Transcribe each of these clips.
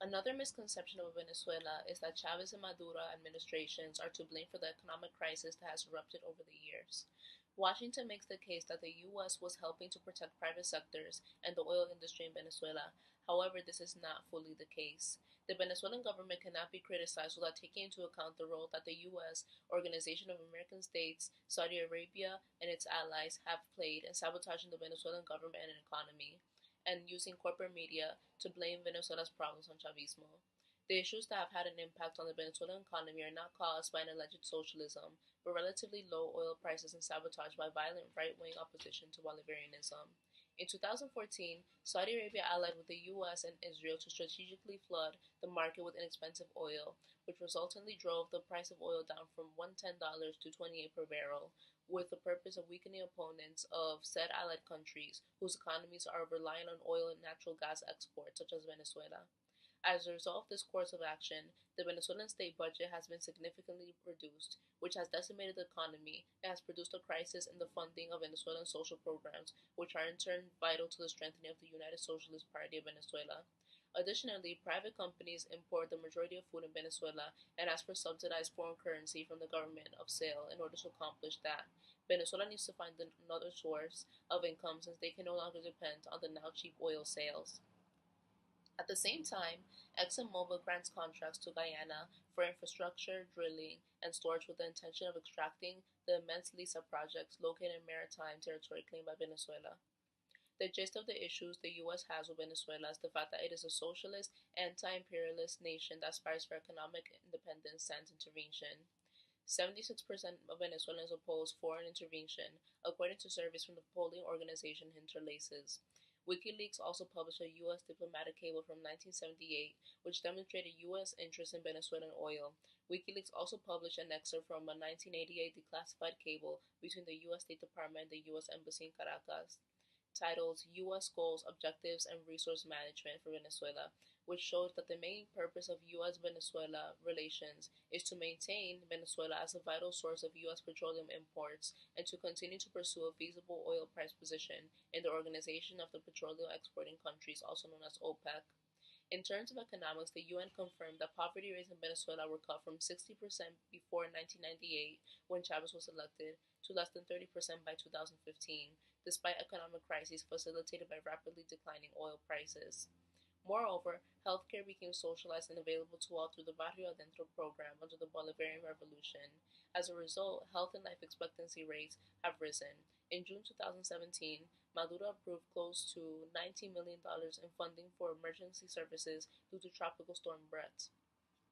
Another misconception of Venezuela is that Chavez and Maduro administrations are to blame for the economic crisis that has erupted over the years. Washington makes the case that the U.S. was helping to protect private sectors and the oil industry in Venezuela. However, this is not fully the case. The Venezuelan government cannot be criticized without taking into account the role that the U.S., Organization of American States, Saudi Arabia, and its allies have played in sabotaging the Venezuelan government and economy, and using corporate media to blame Venezuela's problems on Chavismo. The issues that have had an impact on the Venezuelan economy are not caused by an alleged socialism, but relatively low oil prices and sabotage by violent right-wing opposition to Bolivarianism. In 2014, Saudi Arabia allied with the US and Israel to strategically flood the market with inexpensive oil, which resultantly drove the price of oil down from $110 to $28 per barrel, with the purpose of weakening opponents of said allied countries whose economies are reliant on oil and natural gas exports, such as Venezuela. As a result of this course of action, the Venezuelan state budget has been significantly reduced, which has decimated the economy and has produced a crisis in the funding of Venezuelan social programs, which are in turn vital to the strengthening of the United Socialist Party of Venezuela. Additionally, private companies import the majority of food in Venezuela and ask for subsidized foreign currency from the government of sale in order to accomplish that. Venezuela needs to find another source of income since they can no longer depend on the now cheap oil sales. At the same time, ExxonMobil grants contracts to Guyana for infrastructure, drilling, and storage with the intention of extracting the immense Lisa projects located in maritime territory claimed by Venezuela. The gist of the issues the U.S. has with Venezuela is the fact that it is a socialist, anti-imperialist nation that aspires for economic independence sans intervention. 76% of Venezuelans oppose foreign intervention, according to surveys from the polling organization Interlaces. WikiLeaks also published a U.S. diplomatic cable from 1978, which demonstrated U.S. interest in Venezuelan oil. WikiLeaks also published an excerpt from a 1988 declassified cable between the U.S. State Department and the U.S. Embassy in Caracas, titled U.S. Goals, Objectives, and Resource Management for Venezuela, which showed that the main purpose of U.S.-Venezuela relations is to maintain Venezuela as a vital source of U.S. petroleum imports and to continue to pursue a feasible oil price position in the Organization of the Petroleum Exporting Countries, also known as OPEC. In terms of economics, the UN confirmed that poverty rates in Venezuela were cut from 60% before 1998, when Chavez was elected, to less than 30% by 2015, despite economic crises facilitated by rapidly declining oil prices. Moreover, healthcare became socialized and available to all through the Barrio Adentro program under the Bolivarian Revolution. As a result, health and life expectancy rates have risen. In June 2017, Maduro approved close to $19 million in funding for emergency services due to Tropical Storm Brett.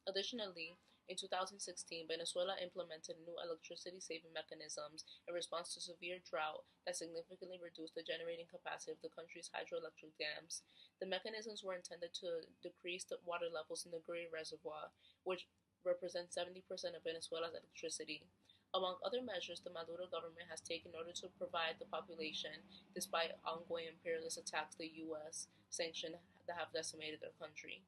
Additionally, in 2016, Venezuela implemented new electricity saving mechanisms in response to severe drought that significantly reduced the generating capacity of the country's hydroelectric dams. The mechanisms were intended to decrease the water levels in the Gray Reservoir, which represents 70% of Venezuela's electricity. Among other measures the Maduro government has taken in order to provide the population, despite ongoing imperialist attacks the U.S. sanctioned that have decimated their country.